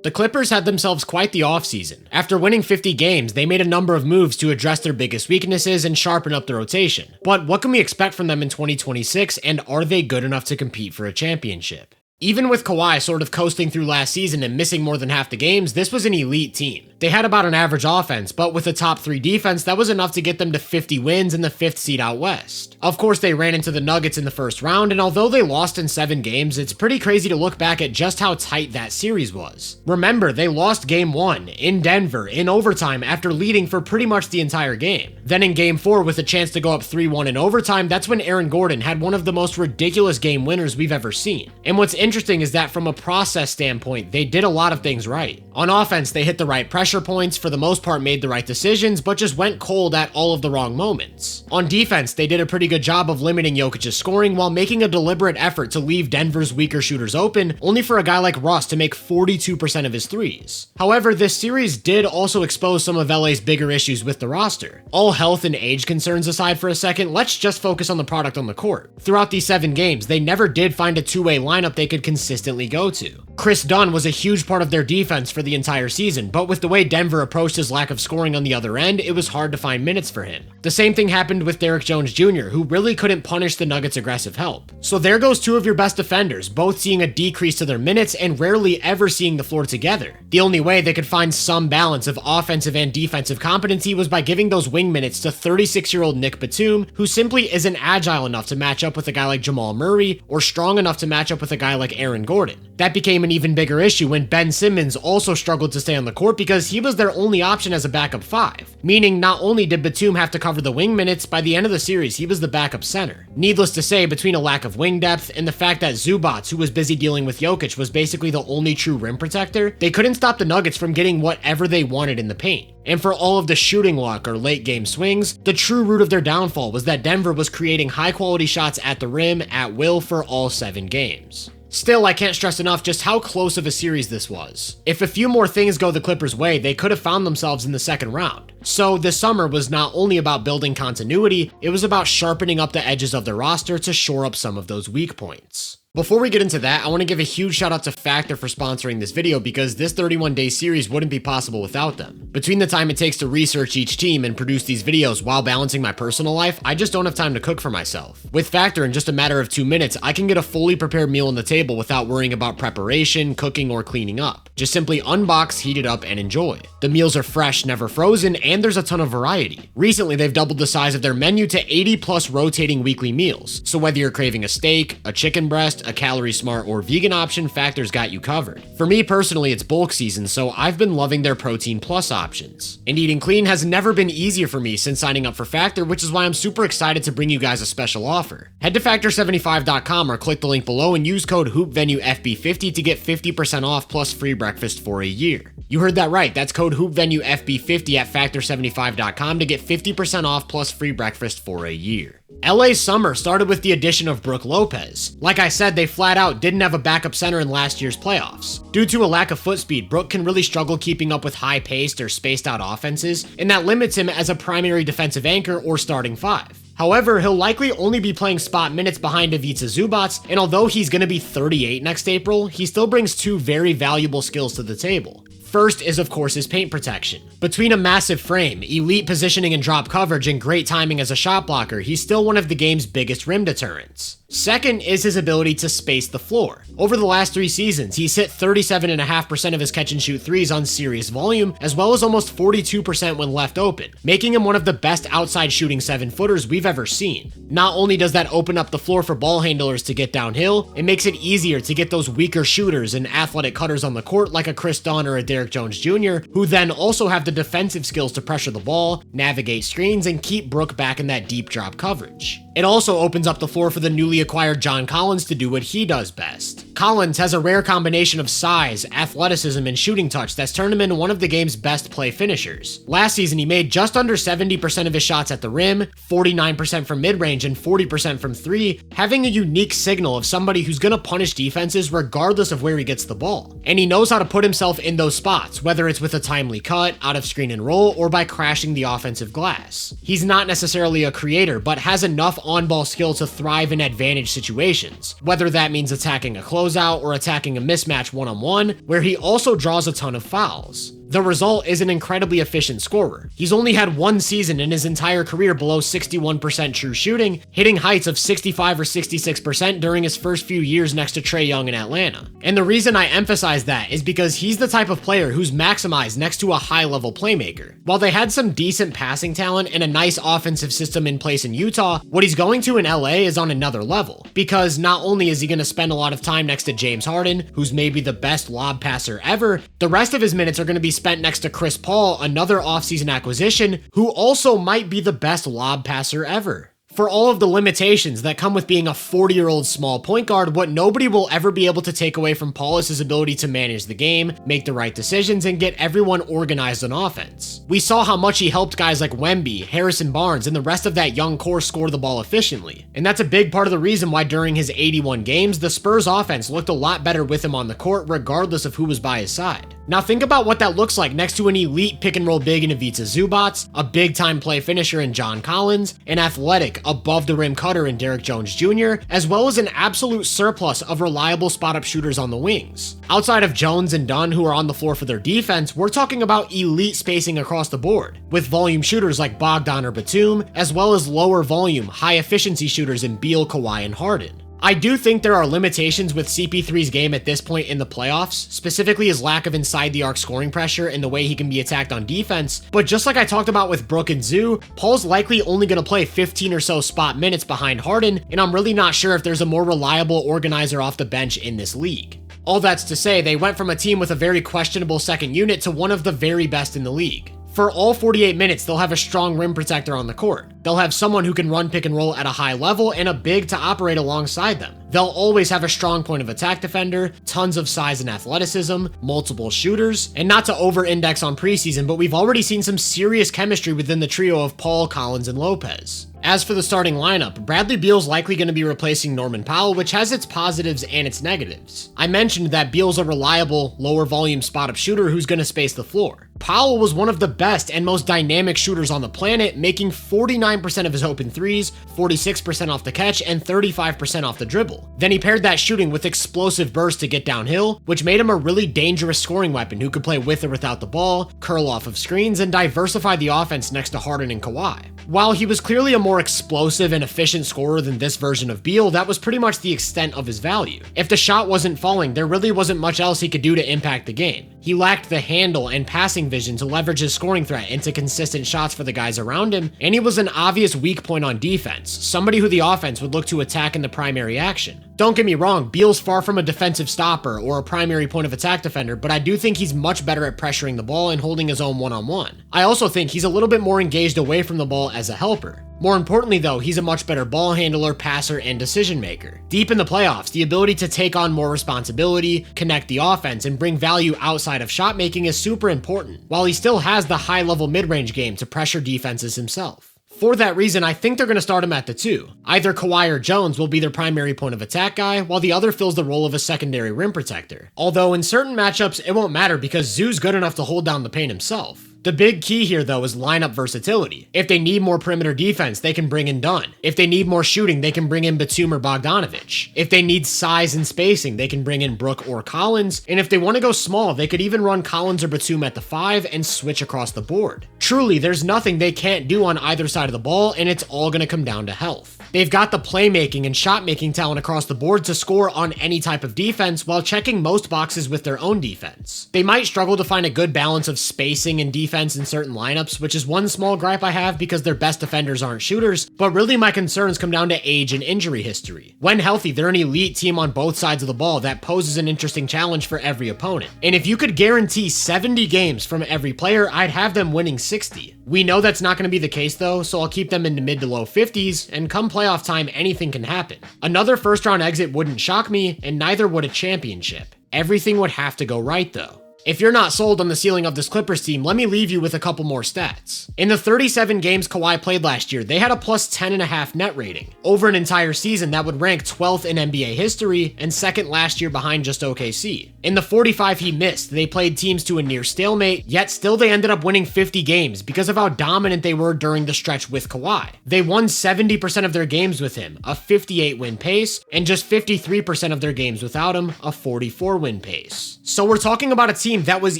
The Clippers had themselves quite the offseason. After winning 50 games, they made a number of moves to address their biggest weaknesses and sharpen up the rotation. But what can we expect from them in 2026, and are they good enough to compete for a championship? Even with Kawhi sort of coasting through last season and missing more than half the games, this was an elite team. They had about an average offense, but with a top 3 defense, that was enough to get them to 50 wins and the 5th seed out west. Of course, they ran into the Nuggets in the first round, and although they lost in 7 games, it's pretty crazy to look back at just how tight that series was. Remember, they lost Game 1 in Denver in overtime after leading for pretty much the entire game. Then in Game 4, with a chance to go up 3-1 in overtime, that's when Aaron Gordon had one of the most ridiculous game winners we've ever seen. And what's interesting is that from a process standpoint, they did a lot of things right. On offense, they hit the right pressure points, for the most part made the right decisions, but just went cold at all of the wrong moments. On defense, they did a pretty good job of limiting Jokic's scoring while making a deliberate effort to leave Denver's weaker shooters open, only for a guy like Russ to make 42% of his threes. However, this series did also expose some of LA's bigger issues with the roster. All health and age concerns aside for a second, let's just focus on the product on the court. Throughout these 7 games, they never did find a two-way lineup they could consistently go to. Chris Dunn was a huge part of their defense for the entire season, but with the way Denver approached his lack of scoring on the other end, it was hard to find minutes for him. The same thing happened with Derrick Jones Jr., who really couldn't punish the Nuggets' aggressive help. So there goes 2 of your best defenders, both seeing a decrease to their minutes and rarely ever seeing the floor together. The only way they could find some balance of offensive and defensive competency was by giving those wing minutes to 36-year-old Nick Batum, who simply isn't agile enough to match up with a guy like Jamal Murray or strong enough to match up with a guy like Aaron Gordon. That became an even bigger issue when Ben Simmons also struggled to stay on the court because he was their only option as a backup 5. Meaning not only did Batum have to cover the wing minutes, by the end of the series he was the backup center. Needless to say, between a lack of wing depth and the fact that Zubac, who was busy dealing with Jokic, was basically the only true rim protector, they couldn't stop the Nuggets from getting whatever they wanted in the paint. And for all of the shooting luck or late game swings, the true root of their downfall was that Denver was creating high quality shots at the rim at will for all 7 games. Still, I can't stress enough just how close of a series this was. If a few more things go the Clippers' way, they could have found themselves in the second round. So this summer was not only about building continuity, it was about sharpening up the edges of their roster to shore up some of those weak points. Before we get into that, I want to give a huge shout out to Factor for sponsoring this video because this 31-day series wouldn't be possible without them. Between the time it takes to research each team and produce these videos while balancing my personal life, I just don't have time to cook for myself. With Factor, in just a matter of 2 minutes, I can get a fully prepared meal on the table without worrying about preparation, cooking, or cleaning up. Just simply unbox, heat it up, and enjoy. The meals are fresh, never frozen, and there's a ton of variety. Recently, they've doubled the size of their menu to 80+ rotating weekly meals. So whether you're craving a steak, a chicken breast, a calorie smart or vegan option, Factor's got you covered. For me personally, it's bulk season, so I've been loving their Protein Plus options. And eating clean has never been easier for me since signing up for Factor, which is why I'm super excited to bring you guys a special offer. Head to factor75.com or click the link below and use code HoopVenueFB50 to get 50% off plus free breakfast for a year. You heard that right, that's code HoopVenueFB50 at factor75.com to get 50% off plus free breakfast for a year. LA's summer started with the addition of Brook Lopez. Like I said, they flat out didn't have a backup center in last year's playoffs. Due to a lack of foot speed, Brook can really struggle keeping up with high-paced or spaced-out offenses, and that limits him as a primary defensive anchor or starting 5. However, he'll likely only be playing spot minutes behind Ivica Zubac, and although he's going to be 38 next April, he still brings 2 very valuable skills to the table. First is, of course, his paint protection. Between a massive frame, elite positioning and drop coverage, and great timing as a shot blocker, he's still one of the game's biggest rim deterrents. Second is his ability to space the floor. Over the last 3 seasons, he's hit 37.5% of his catch and shoot threes on serious volume, as well as almost 42% when left open, making him one of the best outside shooting 7-footers we've ever seen. Not only does that open up the floor for ball handlers to get downhill, it makes it easier to get those weaker shooters and athletic cutters on the court like a Chris Dunn or a Derrick Jones Jr., who then also have the defensive skills to pressure the ball, navigate screens, and keep Brook back in that deep drop coverage. It also opens up the floor for the newly acquired John Collins to do what he does best. Collins has a rare combination of size, athleticism, and shooting touch that's turned him into one of the game's best play finishers. Last season, he made just under 70% of his shots at the rim, 49% from mid-range, and 40% from 3, having a unique signal of somebody who's gonna punish defenses regardless of where he gets the ball. And he knows how to put himself in those spots spots, whether it's with a timely cut, out of screen and roll, or by crashing the offensive glass. He's not necessarily a creator, but has enough on-ball skill to thrive in advantage situations, whether that means attacking a closeout or attacking a mismatch one-on-one, where he also draws a ton of fouls. The result is an incredibly efficient scorer. He's only had one season in his entire career below 61% true shooting, hitting heights of 65 or 66% during his first few years next to Trae Young in Atlanta. And the reason I emphasize that is because he's the type of player who's maximized next to a high-level playmaker. While they had some decent passing talent and a nice offensive system in place in Utah, what he's going to in LA is on another level. Because not only is he going to spend a lot of time next to James Harden, who's maybe the best lob passer ever, the rest of his minutes are going to be spent next to Chris Paul, another offseason acquisition, who also might be the best lob passer ever. For all of the limitations that come with being a 40-year-old small point guard, what nobody will ever be able to take away from Paul is his ability to manage the game, make the right decisions, and get everyone organized on offense. We saw how much he helped guys like Wemby, Harrison Barnes, and the rest of that young core score the ball efficiently. And that's a big part of the reason why during his 81 games, the Spurs offense looked a lot better with him on the court regardless of who was by his side. Now think about what that looks like next to an elite pick-and-roll big in Ivica Zubac, a big-time play finisher in John Collins, an athletic, above-the-rim cutter in Derrick Jones Jr., as well as an absolute surplus of reliable spot-up shooters on the wings. Outside of Jones and Dunn, who are on the floor for their defense, we're talking about elite spacing across the board, with volume shooters like Bogdan or Batum, as well as lower-volume, high-efficiency shooters in Beal, Kawhi, and Harden. I do think there are limitations with CP3's game at this point in the playoffs, specifically his lack of inside-the-arc scoring pressure and the way he can be attacked on defense, but just like I talked about with Brook and Zoo, Paul's likely only going to play 15 or so spot minutes behind Harden, and I'm really not sure if there's a more reliable organizer off the bench in this league. All that's to say, they went from a team with a very questionable second unit to one of the very best in the league. For all 48 minutes, they'll have a strong rim protector on the court. They'll have someone who can run pick and roll at a high level and a big to operate alongside them. They'll always have a strong point of attack defender, tons of size and athleticism, multiple shooters, and not to over-index on preseason, but we've already seen some serious chemistry within the trio of Paul, Collins, and Lopez. As for the starting lineup, Bradley Beal's likely going to be replacing Norman Powell, which has its positives and its negatives. I mentioned that Beal's a reliable, lower volume spot-up shooter who's going to space the floor. Powell was one of the best and most dynamic shooters on the planet, making 49% of his open threes, 46% off the catch, and 35% off the dribble. Then he paired that shooting with explosive bursts to get downhill, which made him a really dangerous scoring weapon who could play with or without the ball, curl off of screens, and diversify the offense next to Harden and Kawhi. While he was clearly a more explosive and efficient scorer than this version of Beal, that was pretty much the extent of his value. If the shot wasn't falling, there really wasn't much else he could do to impact the game. He lacked the handle and passing vision to leverage his scoring threat into consistent shots for the guys around him, and he was an obvious weak point on defense, somebody who the offense would look to attack in the primary action. Don't get me wrong, Beal's far from a defensive stopper or a primary point of attack defender, but I do think he's much better at pressuring the ball and holding his own one-on-one. I also think he's a little bit more engaged away from the ball as a helper. More importantly though, he's a much better ball handler, passer, and decision maker. Deep in the playoffs, the ability to take on more responsibility, connect the offense, and bring value outside of shot making is super important, while he still has the high-level mid-range game to pressure defenses himself. For that reason, I think they're going to start him at the 2. Either Kawhi or Jones will be their primary point of attack guy, while the other fills the role of a secondary rim protector. Although in certain matchups, it won't matter because Zoo's good enough to hold down the paint himself. The big key here, though, is lineup versatility. If they need more perimeter defense, they can bring in Dunn. If they need more shooting, they can bring in Batum or Bogdanovich. If they need size and spacing, they can bring in Brook or Collins. And if they want to go small, they could even run Collins or Batum at the 5 and switch across the board. Truly, there's nothing they can't do on either side of the ball, and it's all going to come down to health. They've got the playmaking and shot-making talent across the board to score on any type of defense while checking most boxes with their own defense. They might struggle to find a good balance of spacing and defense in certain lineups, which is one small gripe I have because their best defenders aren't shooters, but really my concerns come down to age and injury history. When healthy, they're an elite team on both sides of the ball that poses an interesting challenge for every opponent. And if you could guarantee 70 games from every player, I'd have them winning 60. We know that's not going to be the case though, so I'll keep them in the mid to low 50s, and come playoff time, anything can happen. Another first round exit wouldn't shock me, and neither would a championship. Everything would have to go right though. If you're not sold on the ceiling of this Clippers team, let me leave you with a couple more stats. In the 37 games Kawhi played last year, they had a plus 10.5 net rating. Over an entire season, that would rank 12th in NBA history and second last year behind just OKC. In the 45 he missed, they played teams to a near stalemate, yet still they ended up winning 50 games because of how dominant they were during the stretch with Kawhi. They won 70% of their games with him, a 58 win pace, and just 53% of their games without him, a 44 win pace. So we're talking about a team that was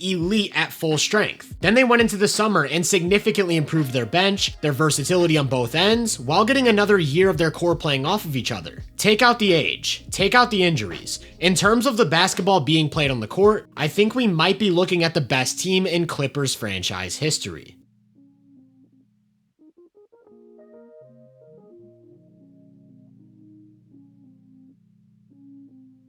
elite at full strength. Then they went into the summer and significantly improved their bench, their versatility on both ends, while getting another year of their core playing off of each other. Take out the age, take out the injuries. In terms of the basketball being played on the court, I think we might be looking at the best team in Clippers franchise history.